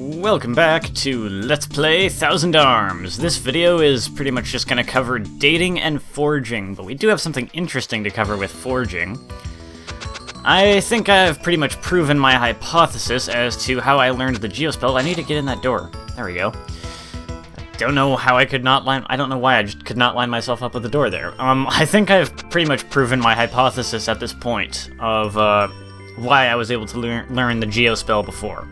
Welcome back to Let's Play Thousand Arms. This video is pretty much just going to cover dating and forging, but we do have something interesting to cover with forging. I think I've pretty much proven my hypothesis as to how I learned the geospell. I need to get in that door. There we go. Don't know how I could not line... I don't know why I just could not line myself up with the door there. I think I've pretty much proven my hypothesis at this point of why I was able to learn the geospell before.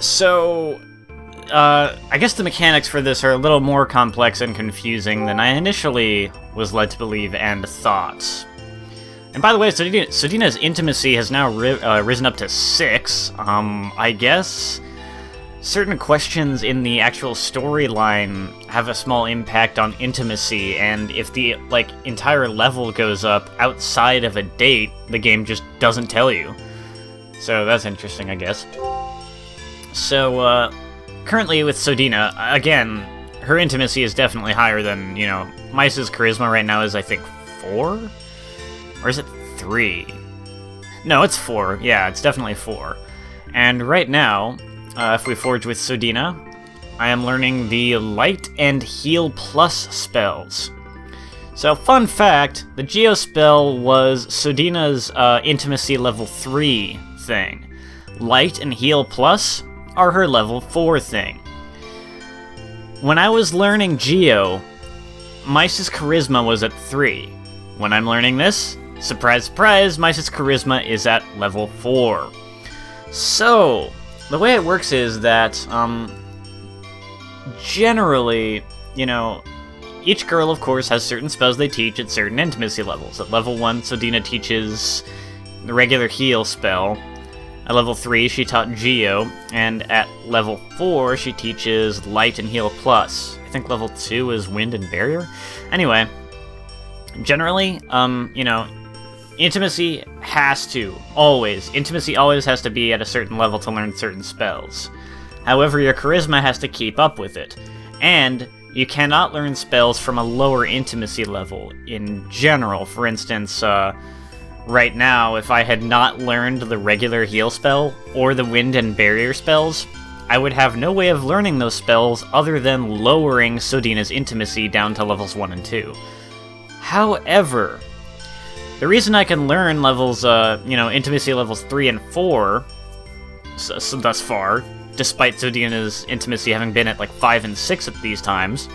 So, I guess the mechanics for this are a little more complex and confusing than I initially was led to believe and thought. And by the way, Sodina's intimacy has now risen up to 6. I guess certain questions in the actual storyline have a small impact on intimacy, and if the, entire level goes up outside of a date, the game just doesn't tell you. So that's interesting, I guess. So, currently with Sodina, again, her intimacy is definitely higher than, Meis's charisma right now is, I think, 4? Or is it 3? No, it's 4. Yeah, it's definitely 4. And right now, if we forge with Sodina, I am learning the Light and Heal Plus spells. So, fun fact, the Geospell was Sodina's intimacy level 3 thing. Light and Heal Plus are her level 4 thing. When I was learning Geo, Meis's charisma was at 3. When I'm learning this, surprise, surprise, Meis's charisma is at level 4. So, the way it works is that, generally, each girl, of course, has certain spells they teach at certain intimacy levels. At level 1, Sodina teaches the regular heal spell. At level 3, she taught Geo, and at level 4, she teaches Light and Heal Plus. I think level 2 is Wind and Barrier? Anyway, generally, intimacy always has to be at a certain level to learn certain spells. However, your charisma has to keep up with it, and you cannot learn spells from a lower intimacy level in general. For instance, right now, if I had not learned the regular heal spell or the wind and barrier spells, I would have no way of learning those spells other than lowering Sodina's intimacy down to levels 1 and 2. However, the reason I can learn levels, intimacy levels 3 and 4, so thus far, despite Sodina's intimacy having been at 5 and 6 at these times,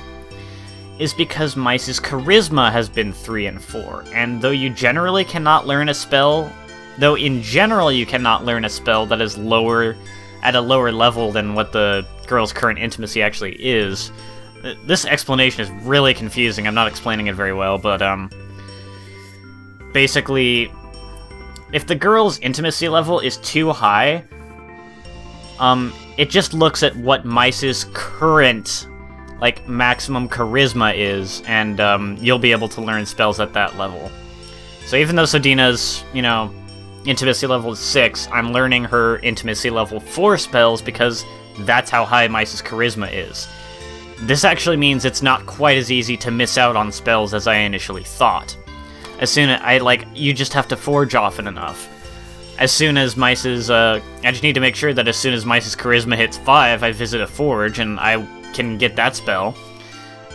is because Meis's charisma has been 3 and 4, and though in general you cannot learn a spell that is at a lower level than what the girl's current intimacy actually is, this explanation is really confusing. I'm not explaining it very well, but basically, if the girl's intimacy level is too high, it just looks at what Meis's current maximum charisma is, and you'll be able to learn spells at that level. So even though Sodina's, intimacy level is 6, I'm learning her intimacy level 4 spells because that's how high Meis's charisma is. This actually means it's not quite as easy to miss out on spells as I initially thought. You just have to forge often enough. As soon as Meis's, I just need to make sure that as soon as Meis's charisma hits 5, I visit a forge, and I can get that spell.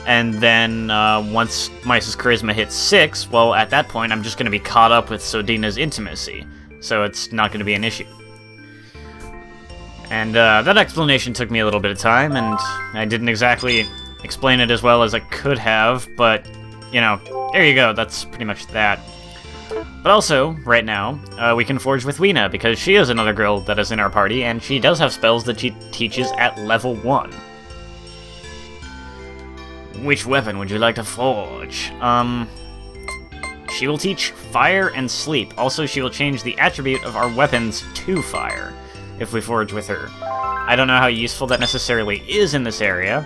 And then, once Meis's charisma hits 6, well, at that point, I'm just going to be caught up with Sodina's intimacy. So it's not going to be an issue. And, that explanation took me a little bit of time, and I didn't exactly explain it as well as I could have, but, there you go, that's pretty much that. But also, right now, we can forge with Weena, because she is another girl that is in our party, and she does have spells that she teaches at level 1. Which weapon would you like to forge? She will teach Fire and Sleep. Also, she will change the attribute of our weapons to Fire, if we forge with her. I don't know how useful that necessarily is in this area,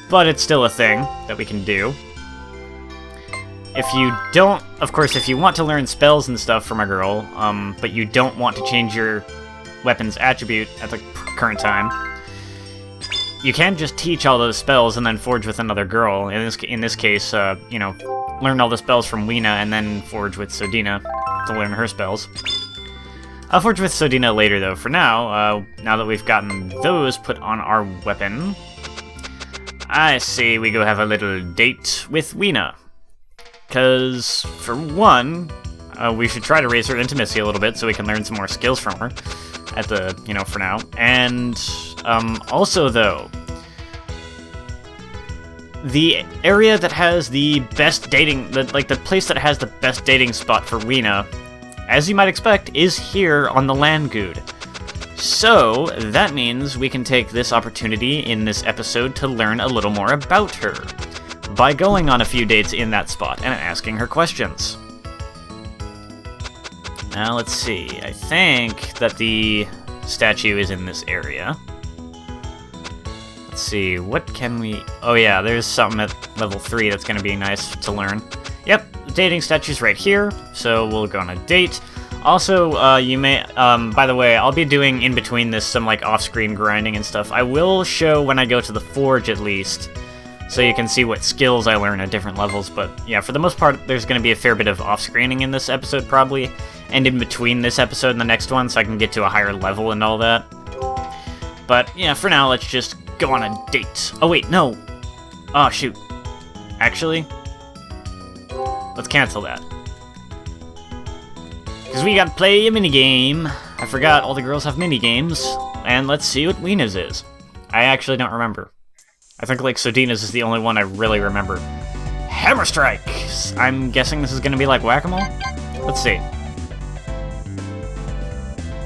but it's still a thing that we can do. If you want to learn spells and stuff from a girl, but you don't want to change your weapon's attribute at the current time, you can just teach all those spells and then forge with another girl. In this case, learn all the spells from Weena and then forge with Sodina to learn her spells. I'll forge with Sodina later, though. For now, now that we've gotten those put on our weapon, I say we go have a little date with Weena. Because, for one, we should try to raise her intimacy a little bit so we can learn some more skills from her. At the, for now. And, also, though, the area that has the best dating, the place that has the best dating spot for Weena, as you might expect, is here on the Langoud. So, that means we can take this opportunity in this episode to learn a little more about her, by going on a few dates in that spot and asking her questions. Now, let's see. I think that the statue is in this area. Let's see, what can we... Oh yeah, there's something at level 3 that's going to be nice to learn. Yep, the dating statue's right here, so we'll go on a date. Also, you may... by the way, I'll be doing in between this some, off-screen grinding and stuff. I will show when I go to the Forge, at least, so you can see what skills I learn at different levels, but yeah, for the most part, there's going to be a fair bit of off-screening in this episode, probably, and in between this episode and the next one, so I can get to a higher level and all that. But, yeah, for now, let's just go on a date. Oh, wait, no. Oh, shoot. Actually, let's cancel that. Because we gotta play a minigame. I forgot all the girls have minigames, and let's see what Weena's is. I actually don't remember. I think, Sodina's is the only one I really remember. Hammer Strike! I'm guessing this is gonna be like Whack-A-Mole? Let's see.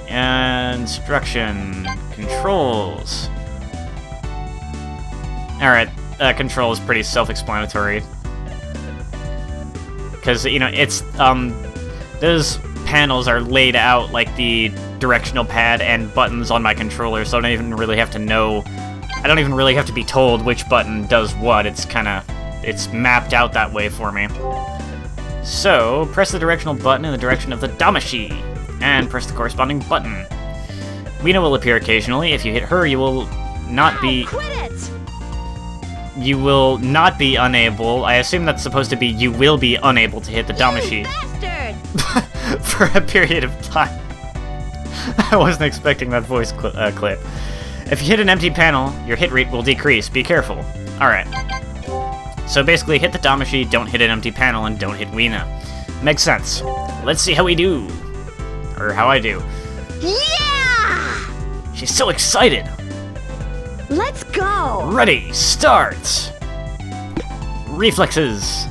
Instruction. Controls. Alright, control is pretty self-explanatory. Because, it's, those panels are laid out like the directional pad and buttons on my controller, so I don't even really have to know... I don't even really have to be told which button does what. It's mapped out that way for me. So, press the directional button in the direction of the Damashi, and press the corresponding button. Weena will appear occasionally. If you hit her, you will not be... Quit it! You will not be unable... I assume that's supposed to be you will be unable to hit the Damashi. Bastard! For a period of time. I wasn't expecting that voice clip. If you hit an empty panel, your hit rate will decrease. Be careful. Alright. So basically, hit the Damashi, don't hit an empty panel, and don't hit Weena. Makes sense. Let's see how we do. Or how I do. Yeah! She's so excited! Let's go! Ready, start! Reflexes!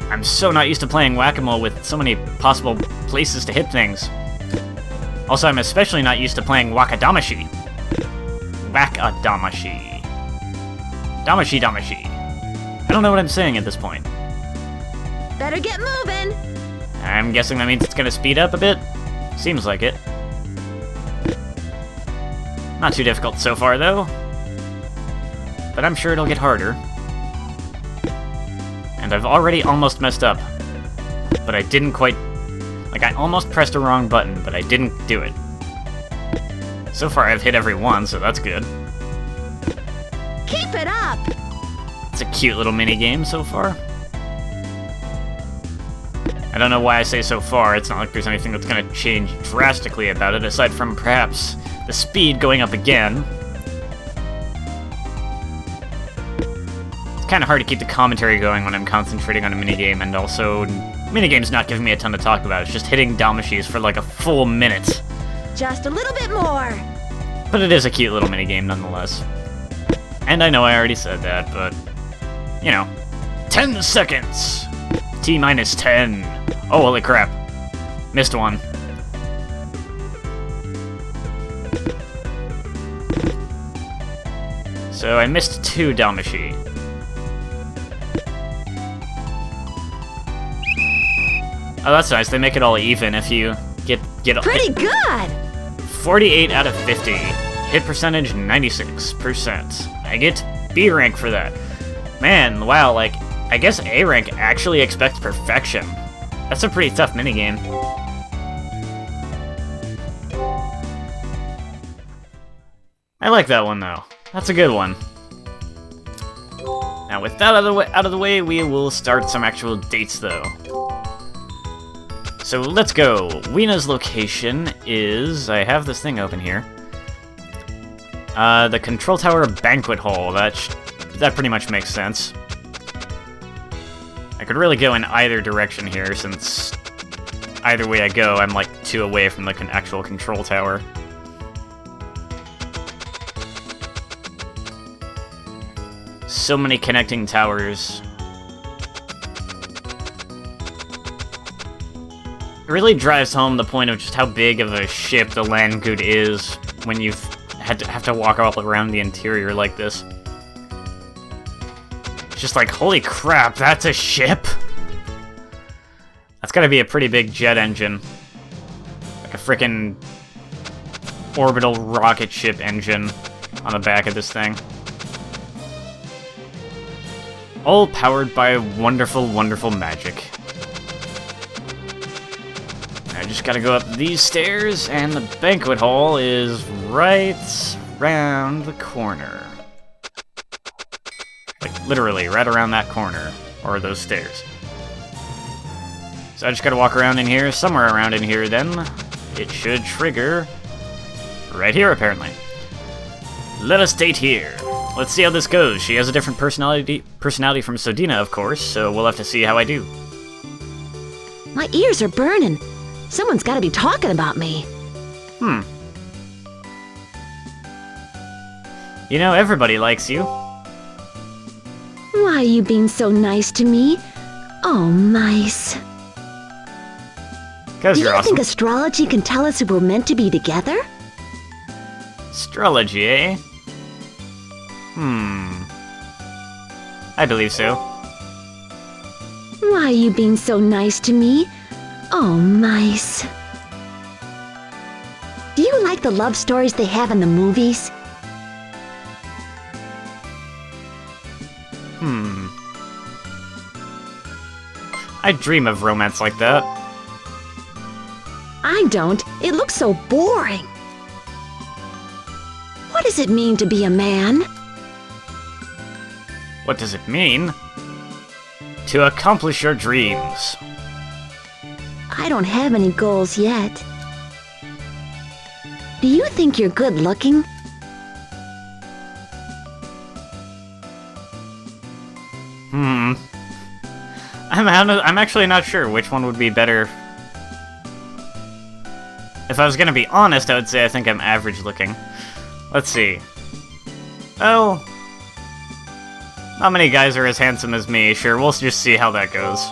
I'm so not used to playing Whack-A-Mole with so many possible places to hit things. Also, I'm especially not used to playing Wakadamashi. Whack-A-Damashi. Damashi. I don't know what I'm saying at this point. Better get moving! I'm guessing that means it's gonna speed up a bit. Seems like it. Not too difficult so far, though. But I'm sure it'll get harder. And I've already almost messed up. But I didn't quite... I almost pressed the wrong button, but I didn't do it. So far, I've hit every one, so that's good. Keep it up! It's a cute little mini-game so far. I don't know why I say so far. It's not like there's anything that's going to change drastically about it, aside from perhaps the speed going up again. It's kind of hard to keep the commentary going when I'm concentrating on a minigame, and also, minigame's not giving me a ton to talk about. It's just hitting Damashis for a full minute. Just a little bit more! But it is a cute little minigame nonetheless. And I know I already said that, but, 10 seconds! T-minus 10. Oh, holy crap. Missed one. So I missed 2 Damashi. Oh, that's nice. They make it all even if you get Pretty good! 48 out of 50. Hit percentage 96%. I get B rank for that. Man, wow, I guess A rank actually expects perfection. That's a pretty tough minigame. I like that one, though. That's a good one. Now, with that out of the way, we will start some actual dates, though. So let's go. Weena's location is... I have this thing open here. The Control Tower Banquet Hall. That pretty much makes sense. I could really go in either direction here, since either way I go, I'm like 2 away from the actual control tower. So many connecting towers. It really drives home the point of just how big of a ship the Langoud is when you have to walk all around the interior like this. It's just like, holy crap, that's a ship? That's gotta be a pretty big jet engine. Like a frickin' orbital rocket ship engine on the back of this thing. All powered by wonderful, wonderful magic. I just gotta go up these stairs, and the banquet hall is right round the corner. Like, literally, right around that corner, or those stairs. So I just gotta walk around in here, somewhere around in here, then. It should trigger right here, apparently. Let us date here. Let's see how this goes. She has a different personality from Sodina, of course, so we'll have to see how I do. My ears are burning. Someone's gotta be talking about me. You know, everybody likes you. Why are you being so nice to me? Oh, Meis. Because Do you're you awesome. think astrology can tell us if we're meant to be together? Astrology, eh? I believe so. Why are you being so nice to me? Oh, Meis. Do you like the love stories they have in the movies? I dream of romance like that. I don't. It looks so boring. What does it mean to be a man? What does it mean? To accomplish your dreams. I don't have any goals yet. Do you think you're good looking? I'm actually not sure which one would be better. If I was gonna be honest, I would say I think I'm average looking. Let's see. Oh, not many guys are as handsome as me. Sure, we'll just see how that goes.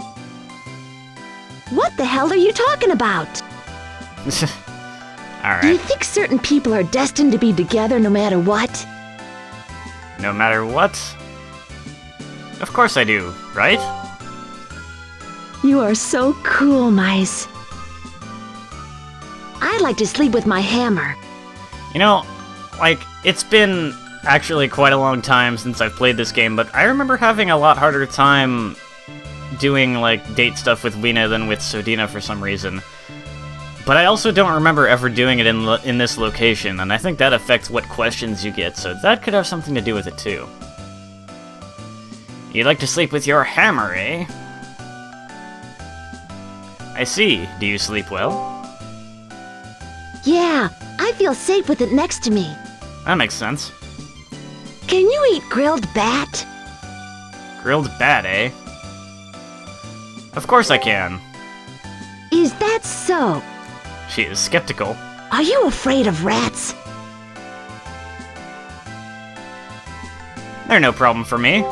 What the hell are you talking about? Do you Alright. think certain people are destined to be together no matter what? No matter what? Of course I do, right? You are so cool, Meis. I'd like to sleep with my hammer. You know, like, it's been actually quite a long time since I've played this game, but I remember having a lot harder time doing, like, date stuff with Weena than with Sodina for some reason. But I also don't remember ever doing it in this location, and I think that affects what questions you get, so that could have something to do with it too. You like to sleep with your hammer, eh? I see. Do you sleep well? Yeah, I feel safe with it next to me. That makes sense. Can you eat grilled bat? Grilled bat, eh? Of course I can. Is that so? She is skeptical. Are you afraid of rats? They're no problem for me.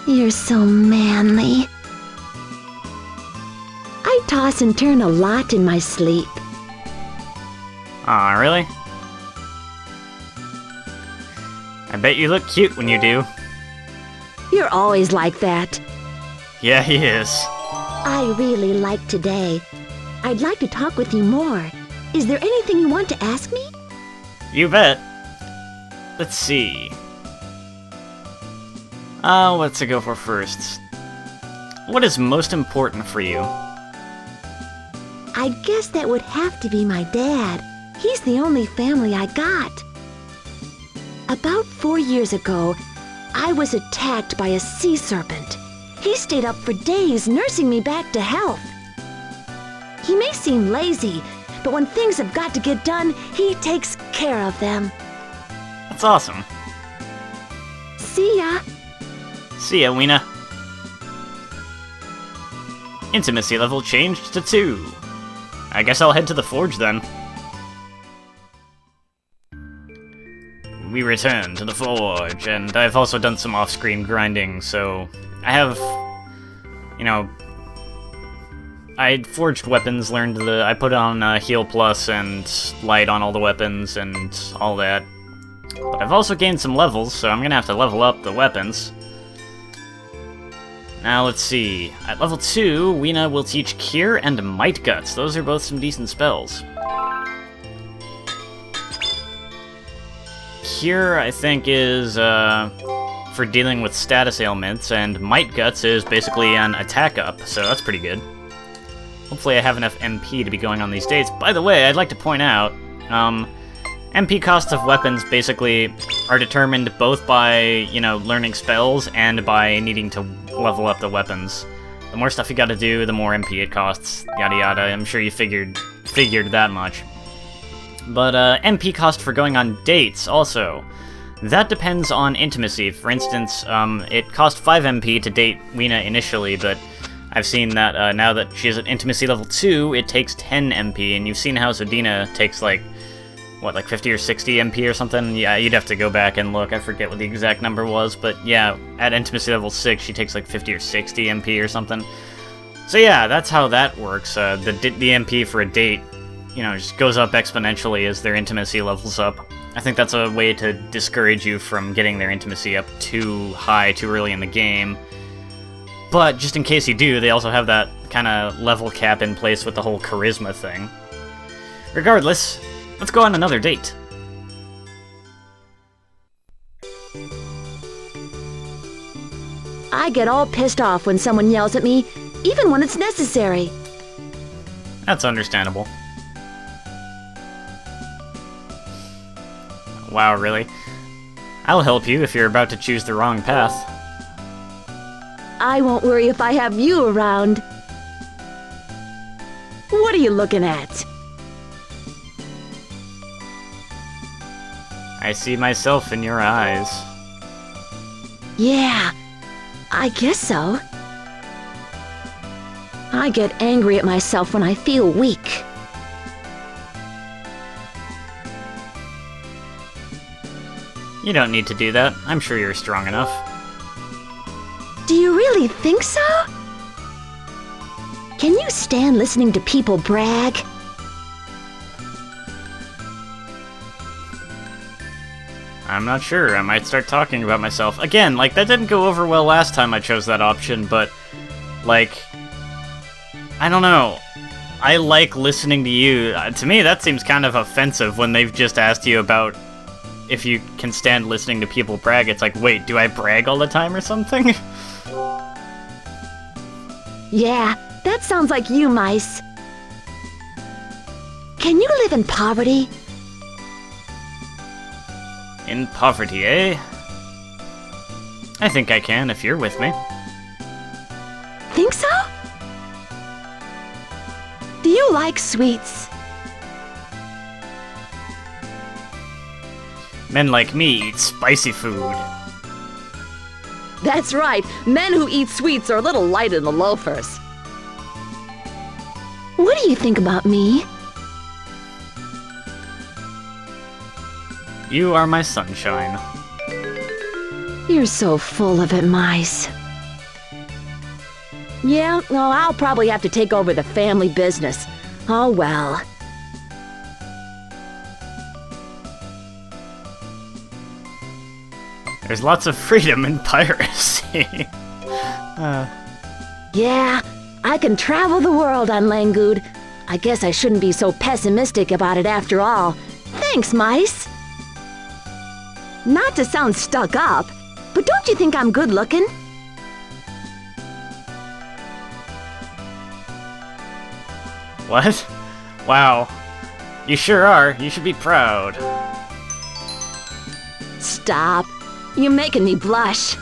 You're so manly. I toss and turn a lot in my sleep. Aw, really? I bet you look cute when you do. You're always like that. Yeah, he is. I really like today. I'd like to talk with you more. Is there anything you want to ask me? You bet. Let's see. What's to go for first? What is most important for you? I guess that would have to be my dad. He's the only family I got. About 4 years ago, I was attacked by a sea serpent. He stayed up for days nursing me back to health. He may seem lazy, but when things have got to get done, he takes care of them. That's awesome. See ya. See ya, Weena. Intimacy level changed to 2. I guess I'll head to the forge then. We return to the forge, and I've also done some off-screen grinding, so I have, you know, I forged weapons, I put on heal plus and light on all the weapons and all that. But I've also gained some levels, so I'm gonna have to level up the weapons. Now let's see. At level 2, Weena will teach Cure and Might Guts. Those are both some decent spells. Cure, I think, is for dealing with status ailments, and Might Guts is basically an attack up, so that's pretty good. Hopefully I have enough MP to be going on these dates. By the way, I'd like to point out, MP costs of weapons basically are determined both by, you know, learning spells and by needing to level up the weapons. The more stuff you gotta do, the more MP it costs, yada yada. I'm sure you figured that much. But MP cost for going on dates, also. That depends on intimacy. For instance, it cost 5 MP to date Weena initially, but I've seen that now that she's at intimacy level 2, it takes 10 MP, and you've seen how Zodina takes, like, what, like 50 or 60 MP or something? Yeah, you'd have to go back and look. I forget what the exact number was, but yeah, at intimacy level 6, she takes like 50 or 60 MP or something. So yeah, that's how that works. The MP for a date, you know, just goes up exponentially as their intimacy levels up. I think that's a way to discourage you from getting their intimacy up too high too early in the game. But just in case you do, they also have that kind of level cap in place with the whole charisma thing. Regardless, let's go on another date. I get all pissed off when someone yells at me, even when it's necessary. That's understandable. Wow, really? I'll help you if you're about to choose the wrong path. I won't worry if I have you around. What are you looking at? I see myself in your eyes. Yeah, I guess so. I get angry at myself when I feel weak. You don't need to do that. I'm sure you're strong enough. Do you really think so? Can you stand listening to people brag? I'm not sure. I might start talking about myself. Again, like, that didn't go over well last time I chose that option, but, like, I don't know. I like listening to you. To me, that seems kind of offensive when they've just asked you about if you can stand listening to people brag. It's like, wait, do I brag all the time or something? Yeah, that sounds like you, Meis. Can you live in poverty? In poverty, eh? I think I can if you're with me. Think so? Do you like sweets? Men like me eat spicy food. That's right. Men who eat sweets are a little light in the loafers. What do you think about me? You are my sunshine. You're so full of it, Meis. Yeah, well, I'll probably have to take over the family business. Oh well. There's lots of freedom in piracy. Yeah, I can travel the world on Langoud. I guess I shouldn't be so pessimistic about it after all. Thanks, Meis. Not to sound stuck up, but don't you think I'm good looking? What? Wow. You sure are. You should be proud. Stop. You're making me blush.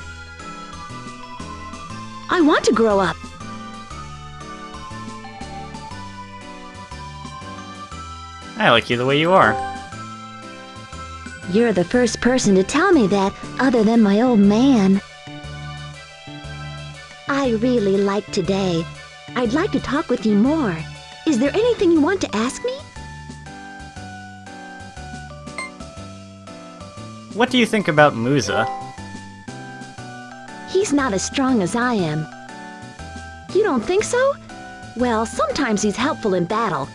I want to grow up. I like you the way you are. You're the first person to tell me that other than my old man. I really like today. I'd like to talk with you more. Is there anything you want to ask me? What do you think about Musa? He's not as strong as I am. You don't think so? Well, sometimes he's helpful in battle.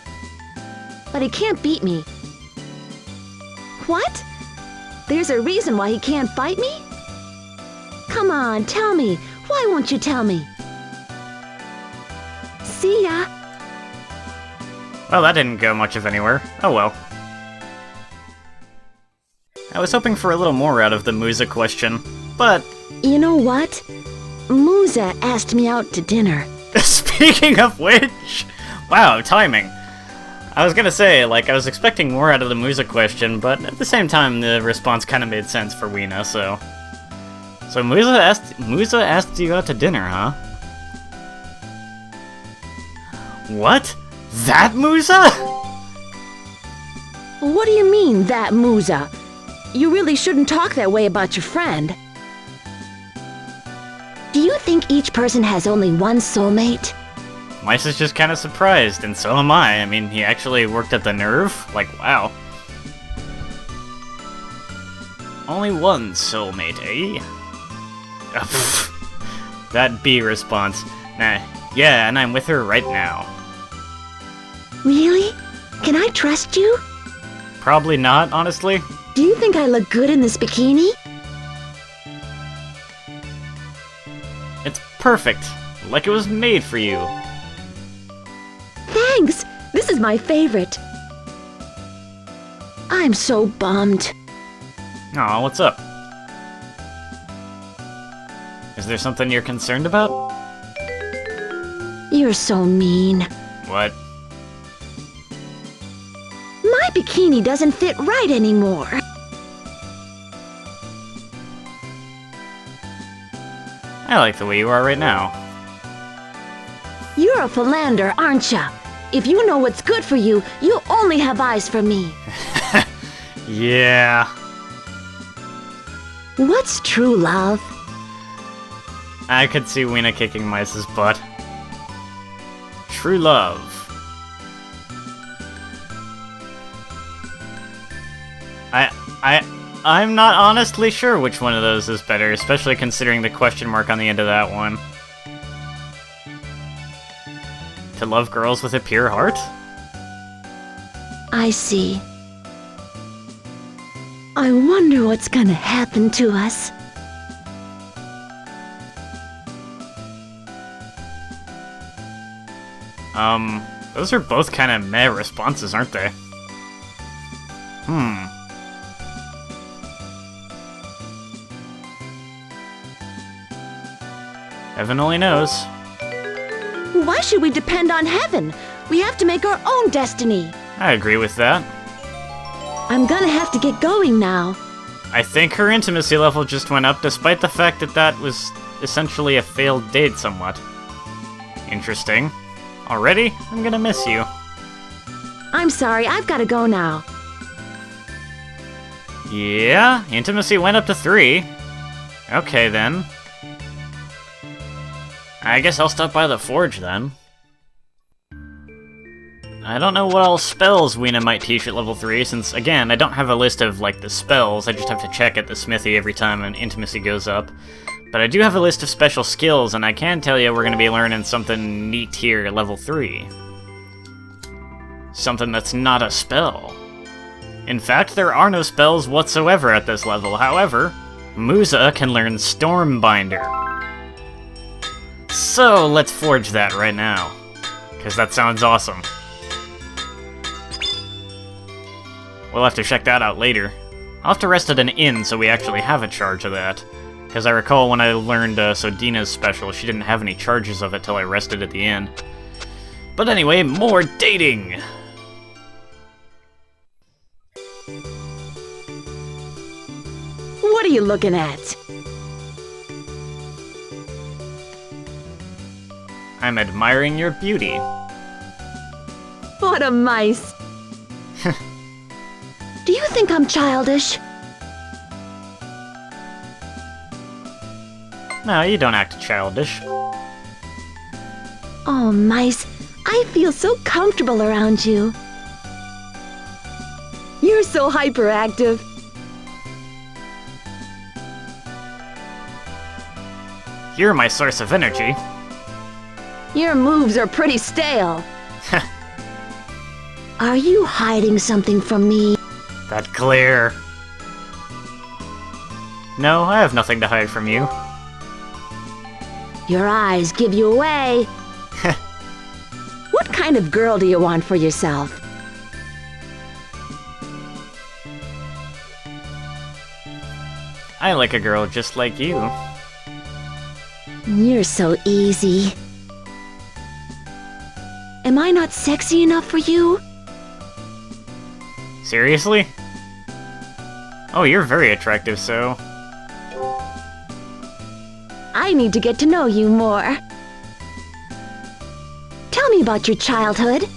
But he can't beat me. What? There's a reason why he can't fight me? Come on, tell me. Why won't you tell me? See ya. Well, that didn't go much of anywhere. Oh well. I was hoping for a little more out of the Musa question, but... You know what? Musa asked me out to dinner. Speaking of which... Wow, timing. I was gonna say, like, I was expecting more out of the Musa question, but at the same time, the response kind of made sense for Weena, so... So Musa asked you out to dinner, huh? What? That Musa? What do you mean, that Musa? You really shouldn't talk that way about your friend. Do you think each person has only one soulmate? Meis is just kind of surprised, and so am I. I mean, he actually worked at the nerve? Like, wow. Only one soulmate, eh? That B response. Nah, yeah, and I'm with her right now. Really? Can I trust you? Probably not, honestly. Do you think I look good in this bikini? It's perfect. Like it was made for you. Thanks! This is my favorite. I'm so bummed. Aw, what's up? Is there something you're concerned about? You're so mean. What? My bikini doesn't fit right anymore. I like the way you are right now. You're a philanderer, aren't ya? If you know what's good for you, you only have eyes for me. Yeah. What's true love? I could see Weena kicking Meis's butt. True love. I'm not honestly sure which one of those is better, especially considering the question mark on the end of that one. To love girls with a pure heart? I see. I wonder what's gonna happen to us. Those are both kind of meh responses, aren't they? Heaven only knows. Why should we depend on heaven? We have to make our own destiny. I agree with that. I'm gonna have to get going now. I think her intimacy level just went up, despite the fact that that was essentially a failed date somewhat. Interesting. Already? I'm gonna miss you. I'm sorry, I've gotta go now. Yeah, intimacy went up to 3. Okay then. I guess I'll stop by the forge then. I don't know what all spells Weena might teach at level 3, since, again, I don't have a list of, like, the spells, I just have to check at the smithy every time an intimacy goes up. But I do have a list of special skills, and I can tell you we're going to be learning something neat here at level 3. Something that's not a spell. In fact, there are no spells whatsoever at this level. However, Musa can learn Stormbinder. So, let's forge that right now. Because that sounds awesome. We'll have to check that out later. I'll have to rest at an inn so we actually have a charge of that. Because I recall when I learned Sodina's special, she didn't have any charges of it till I rested at the inn. But anyway, more dating! What are you looking at? I'm admiring your beauty. What a mice. Do you think I'm childish? No, you don't act childish. Oh, mice, I feel so comfortable around you. You're so hyperactive. You're my source of energy. Your moves are pretty stale. Are you hiding something from me? That glare. No, I have nothing to hide from you. Your eyes give you away. What kind of girl do you want for yourself? I like a girl just like you. You're so easy. Am I not sexy enough for you? Seriously? Oh, you're very attractive, so... I need to get to know you more. Tell me about your childhood.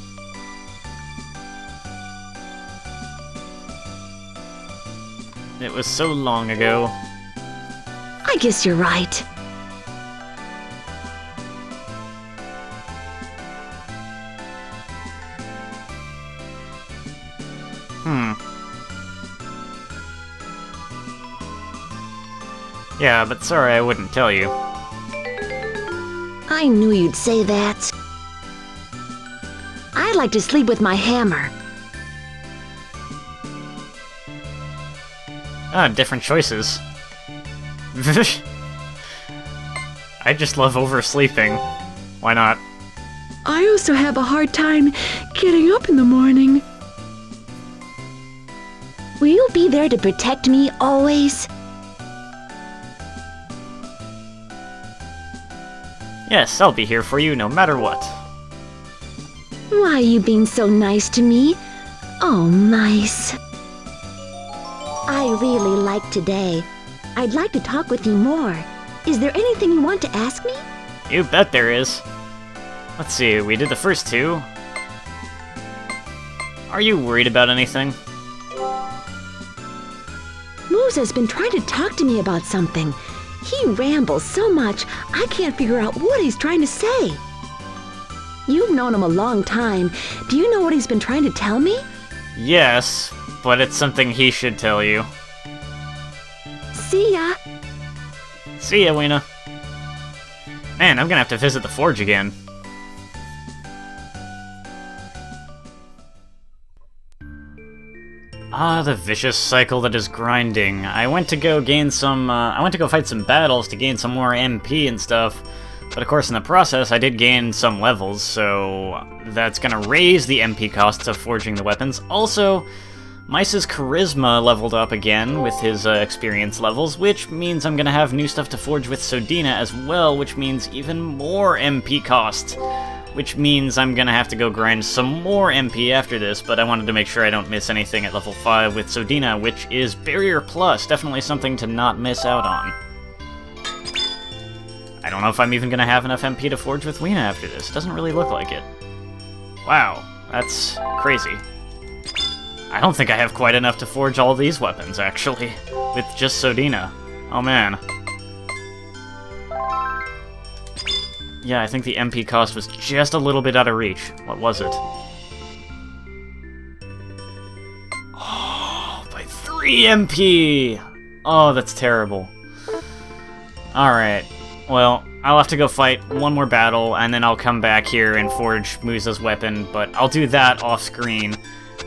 It was so long ago. I guess you're right. Yeah, but sorry I wouldn't tell you. I knew you'd say that. I like to sleep with my hammer. Ah, different choices. I just love oversleeping. Why not? I also have a hard time getting up in the morning. Will you be there to protect me always? Yes, I'll be here for you no matter what. Why are you being so nice to me? Oh, mice. I really like today. I'd like to talk with you more. Is there anything you want to ask me? You bet there is. Let's see, we did the first two. Are you worried about anything? Moose has been trying to talk to me about something. He rambles so much, I can't figure out what he's trying to say. You've known him a long time. Do you know what he's been trying to tell me? Yes, but it's something he should tell you. See ya. See ya, Weena. Man, I'm gonna have to visit the forge again. Ah, the vicious cycle that is grinding. I went to go fight some battles to gain some more MP and stuff. But of course, in the process, I did gain some levels, so that's gonna raise the MP costs of forging the weapons. Also, Meis's charisma leveled up again with his experience levels, which means I'm gonna have new stuff to forge with Sodina as well, which means even more MP cost. Which means I'm gonna have to go grind some more MP after this, but I wanted to make sure I don't miss anything at level 5 with Sodina, which is Barrier Plus, definitely something to not miss out on. I don't know if I'm even gonna have enough MP to forge with Weena after this, doesn't really look like it. Wow, that's crazy. I don't think I have quite enough to forge all these weapons, actually, with just Sodina. Oh man. Yeah, I think the MP cost was just a little bit out of reach. What was it? Oh, by 3 MP! Oh, that's terrible. Alright, well, I'll have to go fight one more battle, and then I'll come back here and forge Musa's weapon, but I'll do that off-screen.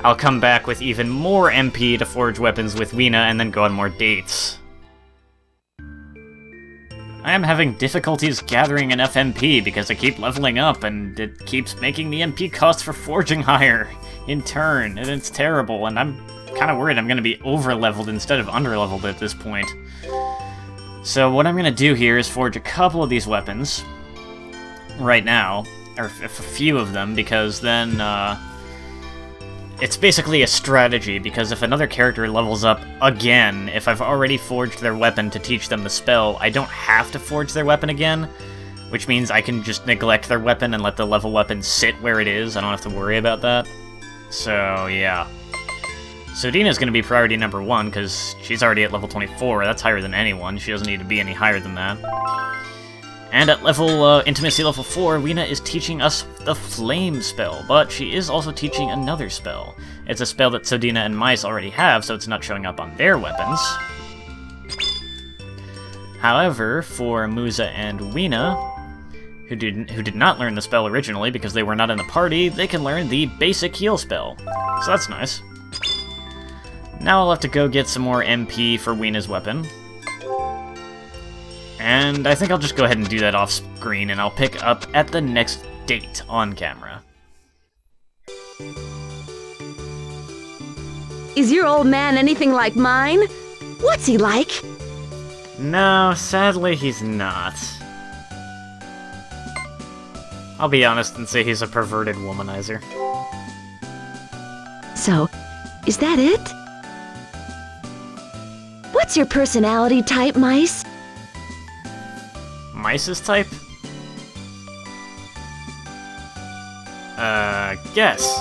I'll come back with even more MP to forge weapons with Weena, and then go on more dates. I am having difficulties gathering enough MP because I keep leveling up and it keeps making the MP cost for forging higher in turn, and it's terrible, and I'm kind of worried I'm going to be over-leveled instead of under-leveled at this point. So what I'm going to do here is forge a couple of these weapons right now, or a few of them, because then it's basically a strategy, because if another character levels up again, if I've already forged their weapon to teach them the spell, I don't have to forge their weapon again, which means I can just neglect their weapon and let the level weapon sit where it is. I don't have to worry about that. So, yeah. Sodina's going to be priority number 1, because she's already at level 24. That's higher than anyone. She doesn't need to be any higher than that. And at Intimacy level 4, Weena is teaching us the Flame spell, but she is also teaching another spell. It's a spell that Sodina and Meis already have, so it's not showing up on their weapons. However, for Musa and Weena, who did not learn the spell originally because they were not in the party, they can learn the basic heal spell. So that's nice. Now I'll have to go get some more MP for Weena's weapon. And I think I'll just go ahead and do that off-screen, and I'll pick up at the next date on camera. Is your old man anything like mine? What's he like? No, sadly he's not. I'll be honest and say he's a perverted womanizer. So, is that it? What's your personality type, Meis? Meis's type? Guess.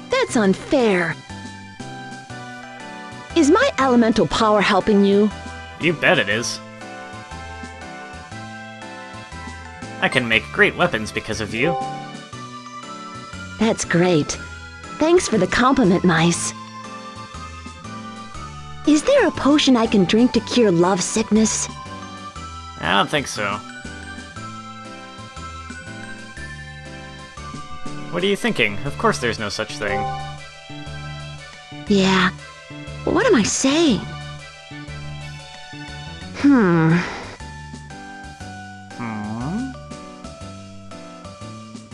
That's unfair. Is my elemental power helping you? You bet it is. I can make great weapons because of you. That's great. Thanks for the compliment, Meis. Is there a potion I can drink to cure love sickness? I don't think so. What are you thinking? Of course there's no such thing. Yeah. What am I saying?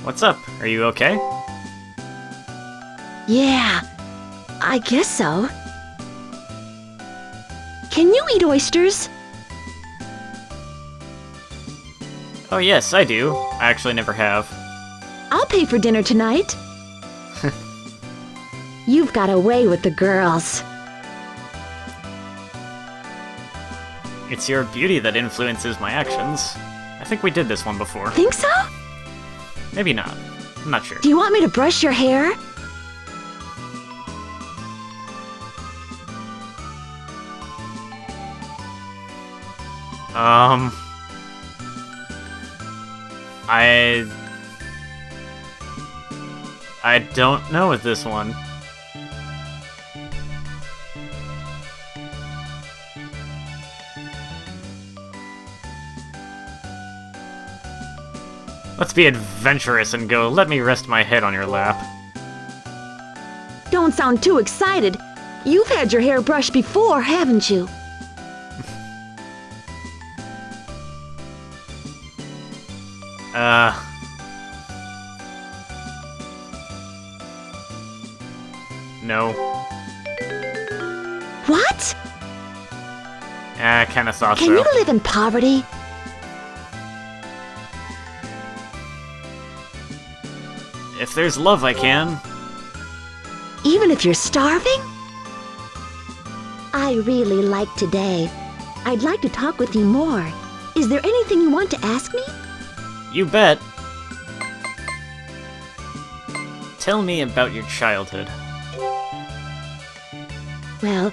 What's up? Are you okay? Yeah, I guess so. Can you eat oysters? Oh yes, I do. I actually never have. I'll pay for dinner tonight. You've got a way with the girls. It's your beauty that influences my actions. I think we did this one before. Think so? Maybe not. I'm not sure. Do you want me to brush your hair? I don't know with this one. Let's be adventurous and go, let me rest my head on your lap. Don't sound too excited. You've had your hair brushed before, haven't you? No. What? I kinda thought so. Can you live in poverty? If there's love, I can. Even if you're starving? I really like today. I'd like to talk with you more. Is there anything you want to ask me? You bet. Tell me about your childhood. Well,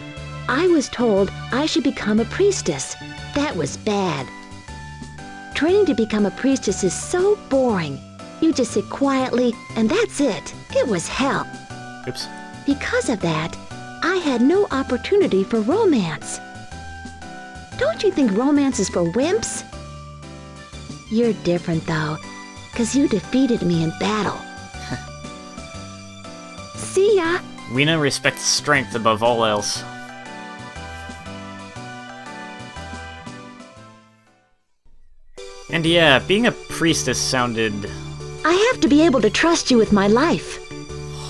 I was told I should become a priestess. That was bad. Training to become a priestess is so boring. You just sit quietly, and that's it. It was hell. Oops. Because of that, I had no opportunity for romance. Don't you think romance is for wimps? You're different, though, 'cause you defeated me in battle. See ya! Weena respects strength above all else. And yeah, being a priestess sounded I have to be able to trust you with my life.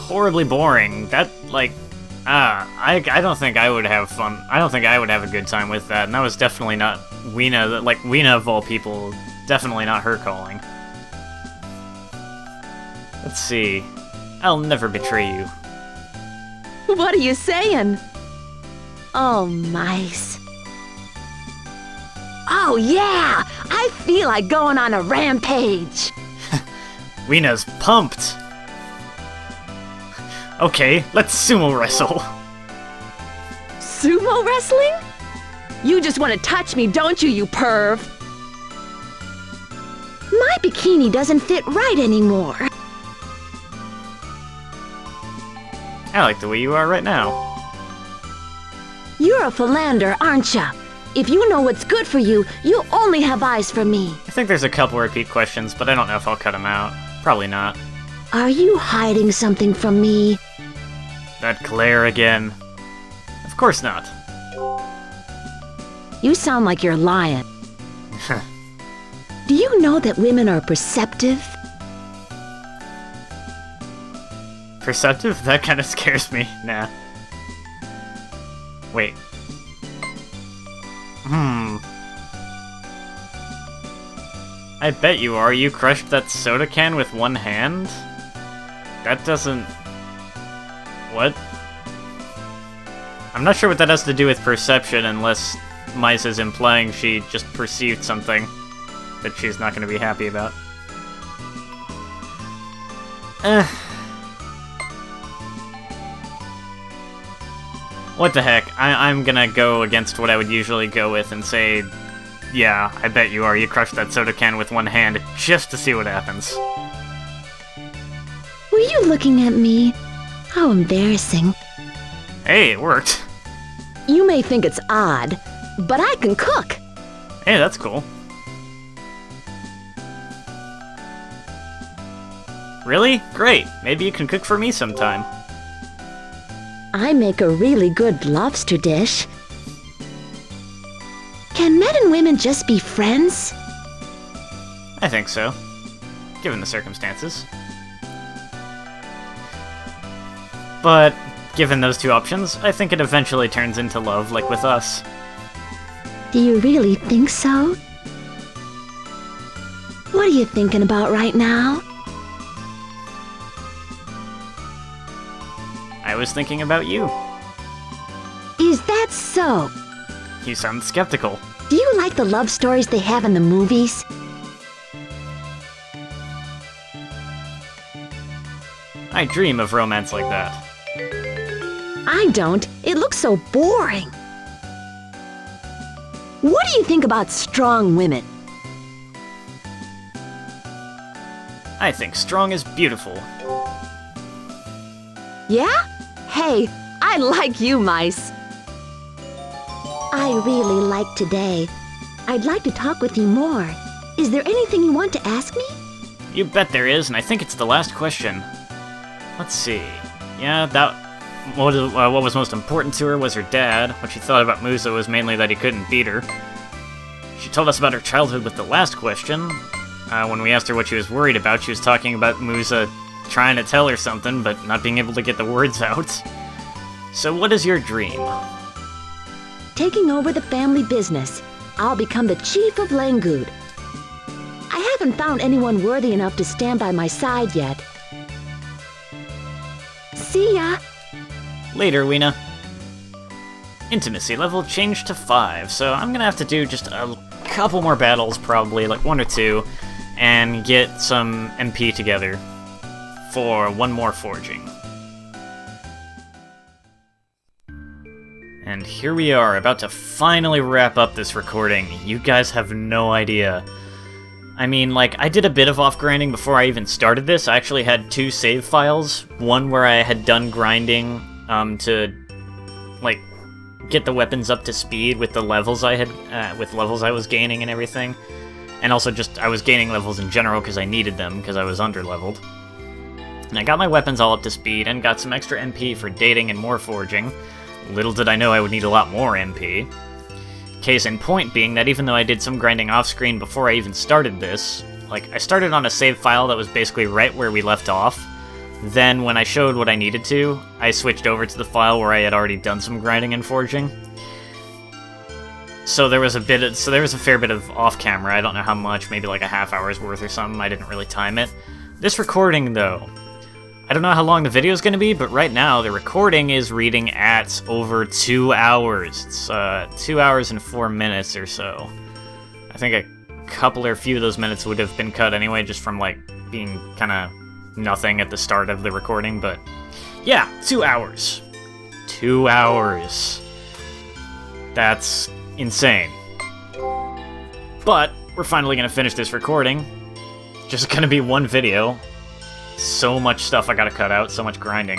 horribly boring. That, like, I don't think I would have fun. I don't think I would have a good time with that, and that was definitely not Weena, like, Weena of all people, definitely not her calling. Let's see. I'll never betray you. What are you saying? Oh, Meis. Oh, yeah! I feel like going on a rampage. Weena's pumped. Okay, let's sumo wrestle. Sumo wrestling? You just want to touch me, don't you, you perv? My bikini doesn't fit right anymore. I like the way you are right now. You're a philander, aren't ya? If you know what's good for you, you only have eyes for me. I think there's a couple repeat questions, but I don't know if I'll cut them out. Probably not. Are you hiding something from me? That glare again. Of course not. You sound like you're lying. Do you know that women are perceptive? Perceptive? That kind of scares me. Nah. Wait. I bet you are. You crushed that soda can with one hand? That doesn't... What? I'm not sure what that has to do with perception, unless Meis is implying she just perceived something that she's not going to be happy about. What the heck? I'm gonna go against what I would usually go with and say, yeah, I bet you are. You crushed that soda can with one hand just to see what happens. Were you looking at me? How embarrassing. Hey, it worked. You may think it's odd, but I can cook. Hey, that's cool. Really? Great. Maybe you can cook for me sometime. I make a really good lobster dish. Can men and women just be friends? I think so, given the circumstances. But, given those two options, I think it eventually turns into love, like with us. Do you really think so? What are you thinking about right now? I was thinking about you. Is that so? You sound skeptical. Do you like the love stories they have in the movies? I dream of romance like that. I don't. It looks so boring. What do you think about strong women? I think strong is beautiful. Yeah? Hey, I like you, Meis. I really like today. I'd like to talk with you more. Is there anything you want to ask me? You bet there is, and I think it's the last question. Let's see. Yeah, what was most important to her was her dad. What she thought about Musa was mainly that he couldn't beat her. She told us about her childhood with the last question. When we asked her what she was worried about, she was talking about Musa trying to tell her something, but not being able to get the words out. So what is your dream? Taking over the family business. I'll become the chief of Langoud. I haven't found anyone worthy enough to stand by my side yet. See ya! Later, Weena. Intimacy level changed to 5, so I'm gonna have to do just a couple more battles, probably, like 1 or 2, and get some MP together for one more forging. And here we are, about to finally wrap up this recording. You guys have no idea. I mean, like, I did a bit of off-grinding before I even started this. I actually had 2 save files. One where I had done grinding to, like, get the weapons up to speed with the levels I had, with levels I was gaining and everything. And also just, I was gaining levels in general because I needed them, because I was under-leveled. And I got my weapons all up to speed, and got some extra MP for dating and more forging. Little did I know I would need a lot more MP. Case in point being that even though I did some grinding off-screen before I even started this, like, I started on a save file that was basically right where we left off. Then, when I showed what I needed to, I switched over to the file where I had already done some grinding and forging. So there was a fair bit of off-camera. I don't know how much, maybe like a half hour's worth or something. I didn't really time it. This recording, though, I don't know how long the video is going to be, but right now the recording is reading at over 2 hours. It's 2 hours and 4 minutes or so. I think a couple or a few of those minutes would have been cut anyway, just from like being kind of nothing at the start of the recording, but yeah, 2 hours. 2 hours. That's insane. But we're finally going to finish this recording. Just going to be one video. So much stuff I gotta cut out, so much grinding.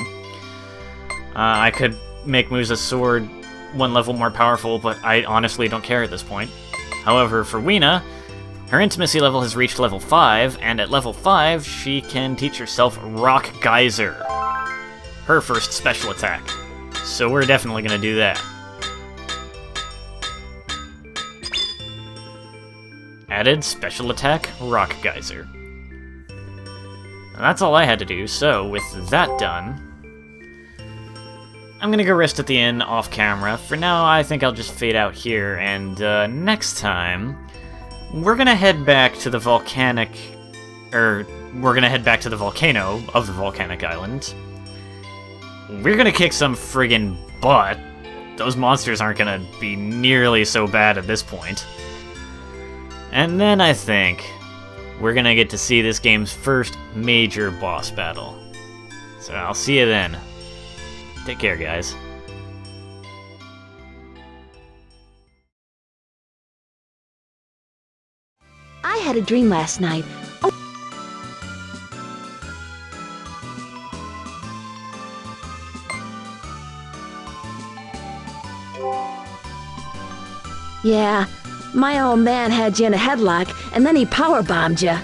I could make Musa's sword one level more powerful, but I honestly don't care at this point. However, for Weena, her intimacy level has reached level 5, and at level 5, she can teach herself Rock Geyser. Her first special attack. So we're definitely gonna do that. Added special attack, Rock Geyser. And that's all I had to do, so with that done, I'm gonna go rest at the inn off camera. For now, I think I'll just fade out here, and next time, we're gonna head back to the volcano of the volcanic island. We're gonna kick some friggin' butt. Those monsters aren't gonna be nearly so bad at this point. And then I think we're gonna get to see this game's first major boss battle. So I'll see you then. Take care, guys. I had a dream last night. Oh. Yeah, my old man had you in a headlock, and then he powerbombed you.